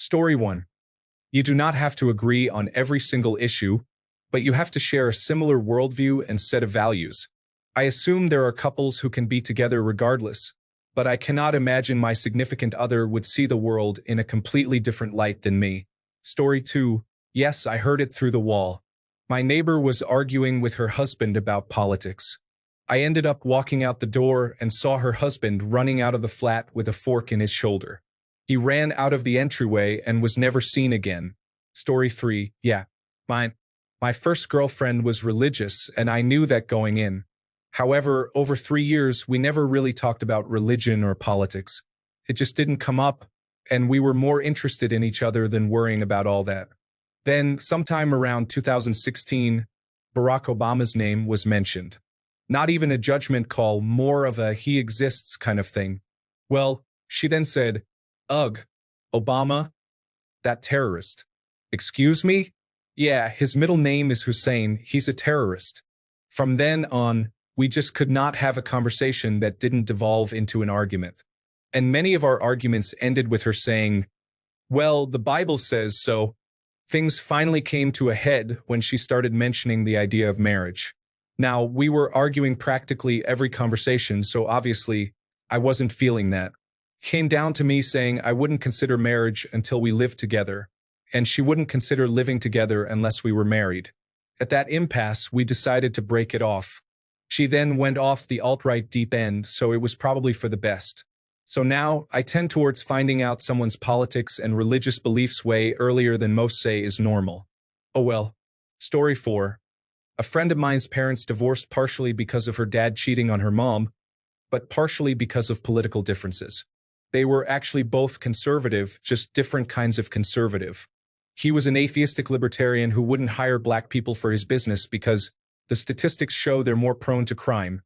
Story 1. You do not have to agree on every single issue, but you have to share a similar worldview and set of values. I assume there are couples who can be together regardless, but I cannot imagine my significant other would see the world in a completely different light than me. Story 2. Yes, I heard it through the wall. My neighbor was arguing with her husband about politics. I ended up walking out the door and saw her husband running out of the flat with a fork in his shoulder. He ran out of the entryway and was never seen again. Story 3. Yeah, my first girlfriend was religious and I knew that going in. However, over 3 years, we never really talked about religion or politics. It just didn't come up, and we were more interested in each other than worrying about all that. Then, sometime around 2016, Barack Obama's name was mentioned. Not even a judgment call, more of a he exists kind of thing. Well, she then said, "Ugh, Obama? That terrorist." Excuse me? Yeah, his middle name is Hussein, he's a terrorist. From then on, we just could not have a conversation that didn't devolve into an argument. And many of our arguments ended with her saying, "Well, the Bible says so." Things finally came to a head when she started mentioning the idea of marriage. Now, we were arguing practically every conversation, so obviously, I wasn't feeling that. It came down to me saying I wouldn't consider marriage until we lived together, and she wouldn't consider living together unless we were married. At that impasse, we decided to break it off. She then went off the alt-right deep end, so it was probably for the best. So now, I tend towards finding out someone's politics and religious beliefs way earlier than most say is normal. Oh well. Story 4. A friend of mine's parents divorced partially because of her dad cheating on her mom, but partially because of political differences. They were actually both conservative, just different kinds of conservative. He was an atheistic libertarian who wouldn't hire black people for his business because the statistics show they're more prone to crime,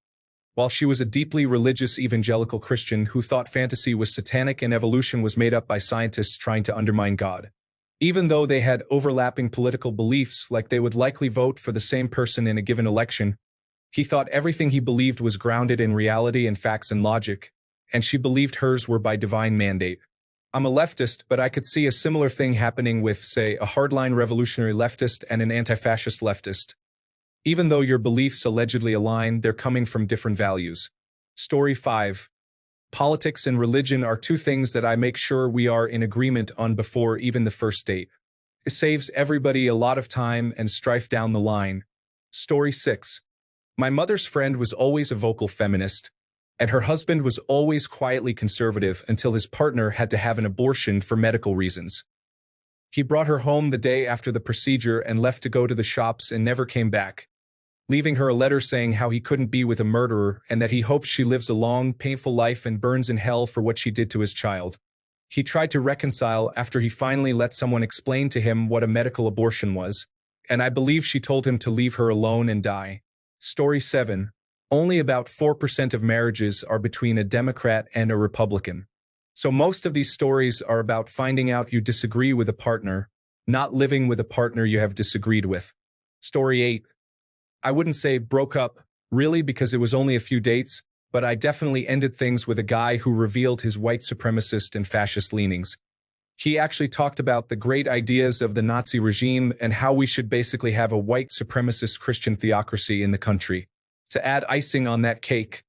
while she was a deeply religious evangelical Christian who thought fantasy was satanic and evolution was made up by scientists trying to undermine God. Even though they had overlapping political beliefs, like they would likely vote for the same person in a given election, he thought everything he believed was grounded in reality and facts and logic, and she believed hers were by divine mandate. I'm a leftist, but I could see a similar thing happening with, say, a hardline revolutionary leftist and an anti-fascist leftist. Even though your beliefs allegedly align, they're coming from different values. Story 5. Politics and religion are two things that I make sure we are in agreement on before even the first date. It saves everybody a lot of time and strife down the line. Story 6. My mother's friend was always a vocal feminist, and her husband was always quietly conservative until his partner had to have an abortion for medical reasons. He brought her home the day after the procedure and left to go to the shops and never came back, leaving her a letter saying how he couldn't be with a murderer and that he hopes she lives a long, painful life and burns in hell for what she did to his child. He tried to reconcile after he finally let someone explain to him what a medical abortion was, and I believe she told him to leave her alone and die. Story 7. Only about 4% of marriages are between a Democrat and a Republican. So most of these stories are about finding out you disagree with a partner, not living with a partner you have disagreed with. Story 8. I wouldn't say broke up, really, because it was only a few dates, but I definitely ended things with a guy who revealed his white supremacist and fascist leanings. He actually talked about the great ideas of the Nazi regime and how we should basically have a white supremacist Christian theocracy in the country. To add icing on that cake,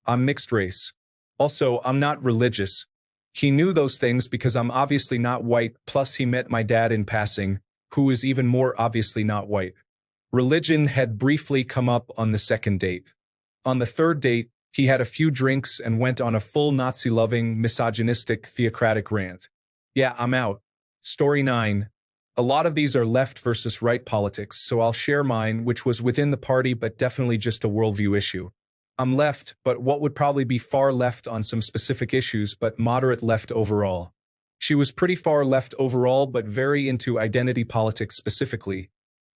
I'm mixed race. Also, I'm not religious. He knew those things because I'm obviously not white, plus he met my dad in passing, who is even more obviously not white. Religion had briefly come up on the second date. On the third date, he had a few drinks and went on a full Nazi-loving, misogynistic, theocratic rant. Yeah, I'm out. Story 9. A lot of these are left versus right politics, so I'll share mine, which was within the party but definitely just a worldview issue. I'm left, but what would probably be far left on some specific issues, but moderate left overall. She was pretty far left overall, but very into identity politics specifically,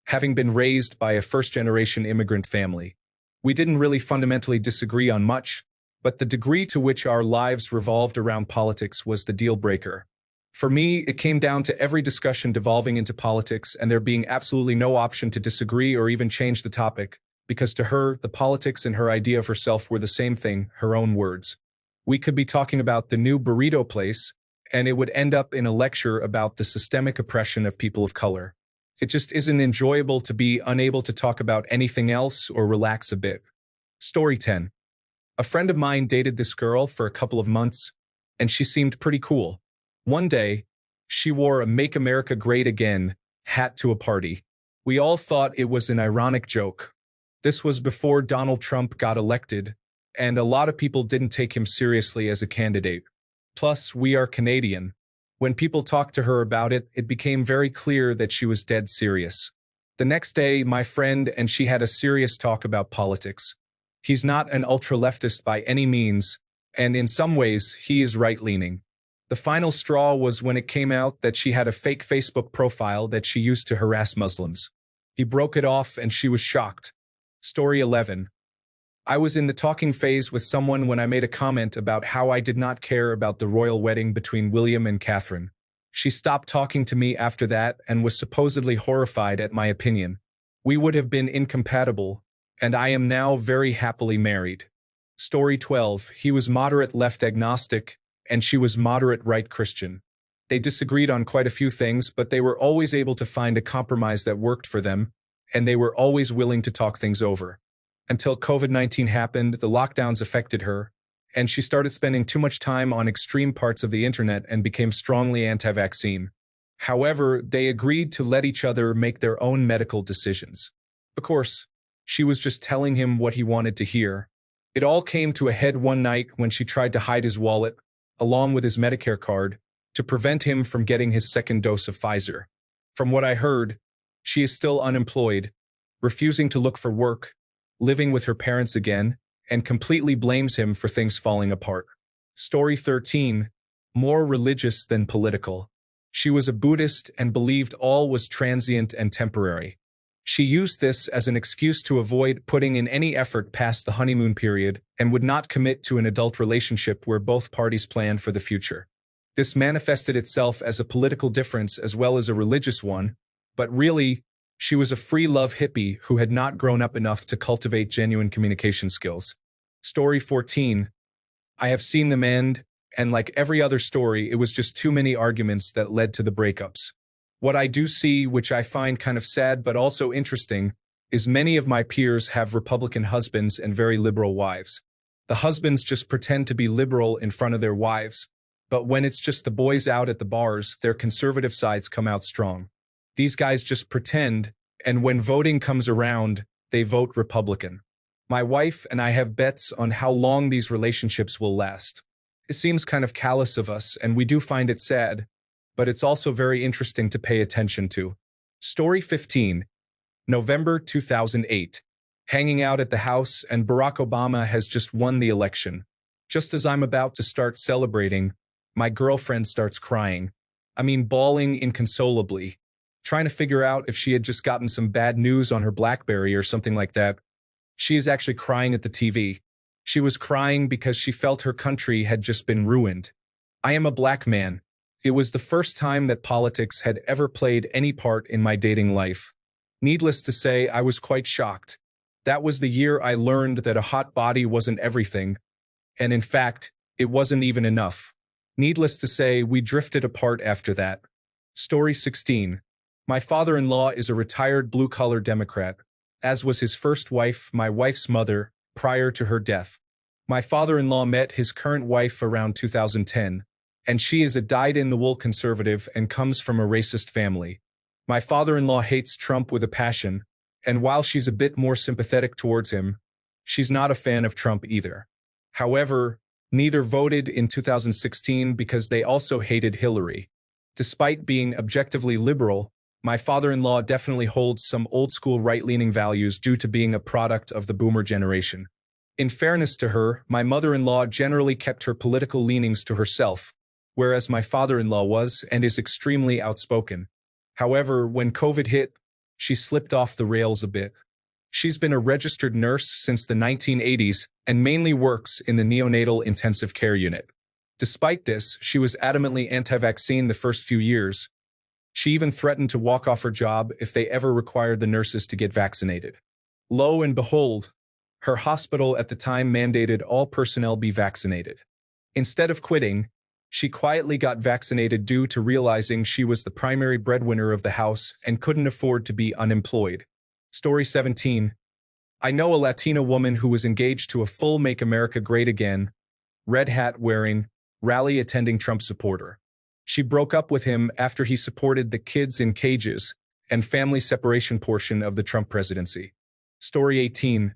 having been raised by a first-generation immigrant family. We didn't really fundamentally disagree on much, but the degree to which our lives revolved around politics was the deal-breaker. For me, it came down to every discussion devolving into politics and there being absolutely no option to disagree or even change the topic, because to her, the politics and her idea of herself were the same thing, her own words. We could be talking about the new burrito place, and it would end up in a lecture about the systemic oppression of people of color. It just isn't enjoyable to be unable to talk about anything else or relax a bit. Story 10. A friend of mine dated this girl for a couple of months, and she seemed pretty cool. One day, she wore a Make America Great Again hat to a party. We all thought it was an ironic joke. This was before Donald Trump got elected, and a lot of people didn't take him seriously as a candidate. Plus, we are Canadian. When people talked to her about it, it became very clear that she was dead serious. The next day, my friend and she had a serious talk about politics. He's not an ultra-leftist by any means, and in some ways, he is right-leaning. The final straw was when it came out that she had a fake Facebook profile that she used to harass Muslims. He broke it off and she was shocked. Story 11. I was in the talking phase with someone when I made a comment about how I did not care about the royal wedding between William and Catherine. She stopped talking to me after that and was supposedly horrified at my opinion. We would have been incompatible, and I am now very happily married. Story 12. He was moderate left agnostic, and she was moderate right Christian. They disagreed on quite a few things, but they were always able to find a compromise that worked for them, and they were always willing to talk things over. Until COVID-19 happened, the lockdowns affected her, and she started spending too much time on extreme parts of the internet and became strongly anti-vaccine. However, they agreed to let each other make their own medical decisions. Of course, she was just telling him what he wanted to hear. It all came to a head one night when she tried to hide his wallet, along with his Medicare card, to prevent him from getting his second dose of Pfizer. From what I heard, she is still unemployed, refusing to look for work, living with her parents again, and completely blames him for things falling apart. Story 13. More religious than political. She was a Buddhist and believed all was transient and temporary. She used this as an excuse to avoid putting in any effort past the honeymoon period and would not commit to an adult relationship where both parties planned for the future. This manifested itself as a political difference as well as a religious one, but really, she was a free love hippie who had not grown up enough to cultivate genuine communication skills. Story 14. I have seen them end, and like every other story, it was just too many arguments that led to the breakups. What I do see, which I find kind of sad but also interesting, is many of my peers have Republican husbands and very liberal wives. The husbands just pretend to be liberal in front of their wives, but when it's just the boys out at the bars, their conservative sides come out strong. These guys just pretend, and when voting comes around, they vote Republican. My wife and I have bets on how long these relationships will last. It seems kind of callous of us, and we do find it sad, but it's also very interesting to pay attention to. Story 15. November 2008. Hanging out at the house, and Barack Obama has just won the election. Just as I'm about to start celebrating, my girlfriend starts crying. I mean, bawling inconsolably, trying to figure out if she had just gotten some bad news on her BlackBerry or something like that. She is actually crying at the TV. She was crying because she felt her country had just been ruined. I am a black man. It was the first time that politics had ever played any part in my dating life. Needless to say, I was quite shocked. That was the year I learned that a hot body wasn't everything, and in fact, it wasn't even enough. Needless to say, we drifted apart after that. Story 16. My father-in-law is a retired blue-collar Democrat, as was his first wife, my wife's mother, prior to her death. My father-in-law met his current wife around 2010, and she is a dyed-in-the-wool conservative and comes from a racist family. My father-in-law hates Trump with a passion, and while she's a bit more sympathetic towards him, she's not a fan of Trump either. However, neither voted in 2016 because they also hated Hillary. Despite being objectively liberal, my father-in-law definitely holds some old-school right-leaning values due to being a product of the boomer generation. In fairness to her, my mother-in-law generally kept her political leanings to herself, whereas my father-in-law was and is extremely outspoken. However, when COVID hit, she slipped off the rails a bit. She's been a registered nurse since the 1980s and mainly works in the neonatal intensive care unit. Despite this, she was adamantly anti-vaccine the first few years. She even threatened to walk off her job if they ever required the nurses to get vaccinated. Lo and behold, her hospital at the time mandated all personnel be vaccinated. Instead of quitting, She quietly got vaccinated due to realizing she was the primary breadwinner of the house and couldn't afford to be unemployed. Story 17. I know a Latina woman who was engaged to a full Make America Great Again, red hat wearing, rally attending Trump supporter. She broke up with him after he supported the kids in cages and family separation portion of the Trump presidency. Story 18.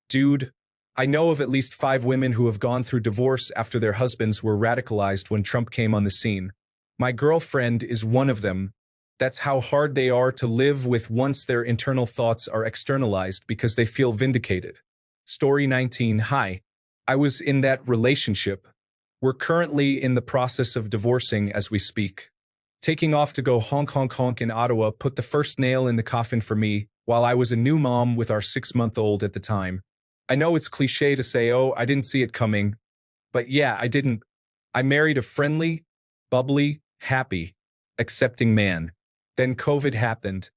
Dude, I know of at least 5 women who have gone through divorce after their husbands were radicalized when Trump came on the scene. My girlfriend is one of them. That's how hard they are to live with once their internal thoughts are externalized because they feel vindicated. Story 19. Hi. I was in that relationship. We're currently in the process of divorcing as we speak. Taking off to go honk honk honk in Ottawa put the first nail in the coffin for me while I was a new mom with our 6-month-old at the time. I know it's cliche to say, oh, I didn't see it coming. But yeah, I didn't. I married a friendly, bubbly, happy, accepting man. Then COVID happened.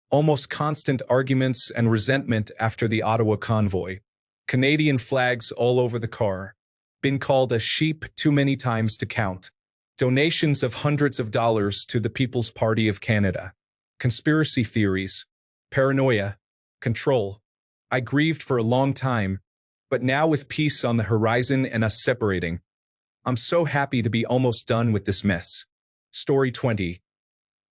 Almost constant arguments and resentment after the Ottawa convoy. Canadian flags all over the car. Been called a sheep too many times to count. Donations of hundreds of dollars to the People's Party of Canada. Conspiracy theories. Paranoia. Control. I grieved for a long time, but now with peace on the horizon and us separating, I'm so happy to be almost done with this mess. Story 20.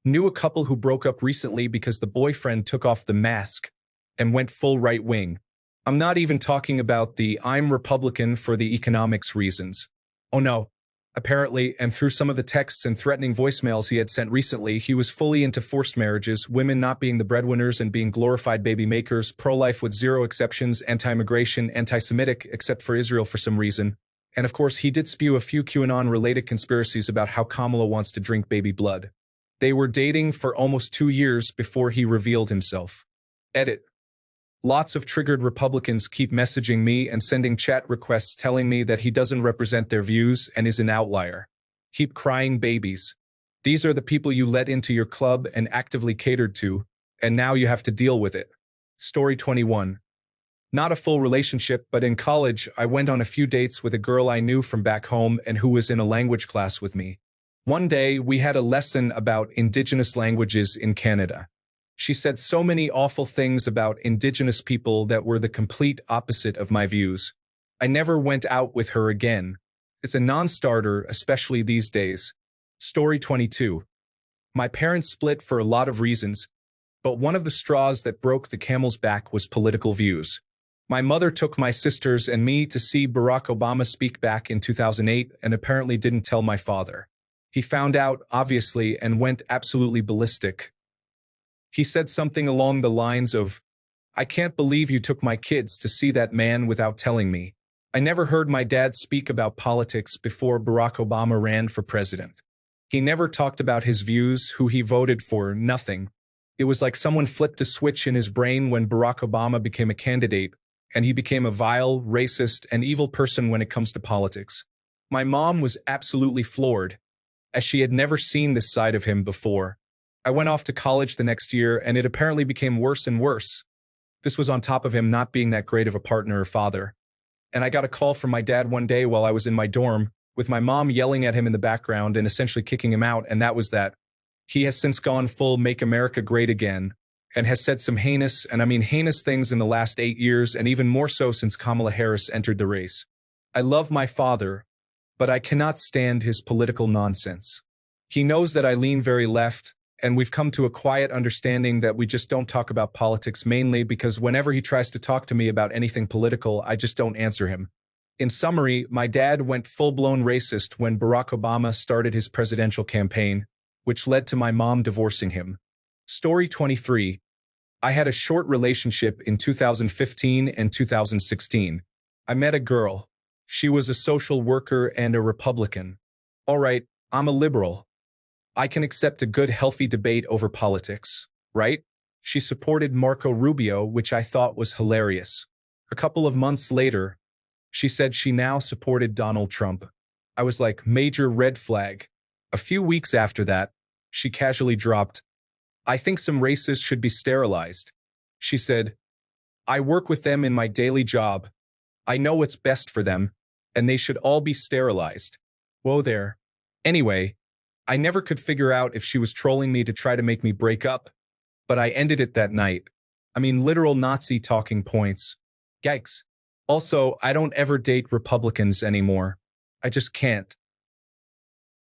Knew a couple who broke up recently because the boyfriend took off the mask and went full right-wing. I'm not even talking about the I'm Republican for the economics reasons. Oh no. Apparently, and through some of the texts and threatening voicemails he had sent recently, he was fully into forced marriages, women not being the breadwinners and being glorified baby makers, pro-life with zero exceptions, anti-immigration, anti-Semitic, except for Israel for some reason. And of course, he did spew a few QAnon-related conspiracies about how Kamala wants to drink baby blood. They were dating for almost 2 years before he revealed himself. Edit. Lots of triggered Republicans keep messaging me and sending chat requests telling me that he doesn't represent their views and is an outlier. Keep crying babies. These are the people you let into your club and actively catered to, and now you have to deal with it. Story 21. Not a full relationship, but in college, I went on a few dates with a girl I knew from back home and who was in a language class with me. One day, we had a lesson about Indigenous languages in Canada. She said so many awful things about Indigenous people that were the complete opposite of my views. I never went out with her again. It's a non-starter, especially these days. Story 22. My parents split for a lot of reasons, but one of the straws that broke the camel's back was political views. My mother took my sisters and me to see Barack Obama speak back in 2008 and apparently didn't tell my father. He found out, obviously, and went absolutely ballistic. He said something along the lines of, I can't believe you took my kids to see that man without telling me. I never heard my dad speak about politics before Barack Obama ran for president. He never talked about his views, who he voted for, nothing. It was like someone flipped a switch in his brain when Barack Obama became a candidate, and he became a vile, racist, and evil person when it comes to politics. My mom was absolutely floored, as she had never seen this side of him before. I went off to college the next year, and it apparently became worse and worse. This was on top of him not being that great of a partner or father. And I got a call from my dad one day while I was in my dorm, with my mom yelling at him in the background and essentially kicking him out, and that was that. He has since gone full Make America Great Again, and has said some heinous, and I mean heinous things in the last 8 years, and even more so since Kamala Harris entered the race. I love my father, but I cannot stand his political nonsense. He knows that I lean very left, and we've come to a quiet understanding that we just don't talk about politics, mainly because whenever he tries to talk to me about anything political, I just don't answer him. In summary, my dad went full-blown racist when Barack Obama started his presidential campaign, which led to my mom divorcing him. Story 23. I had a short relationship in 2015 and 2016. I met a girl. She was a social worker and a Republican. All right, I'm a liberal. I can accept a good, healthy debate over politics, right? She supported Marco Rubio, which I thought was hilarious. A couple of months later, she said she now supported Donald Trump. I was like, major red flag. A few weeks after that, she casually dropped, I think some racists should be sterilized. She said, I work with them in my daily job. I know what's best for them, and they should all be sterilized. Whoa there. Anyway, I never could figure out if she was trolling me to try to make me break up, but I ended it that night. I mean, literal Nazi talking points. Yikes. Also, I don't ever date Republicans anymore. I just can't.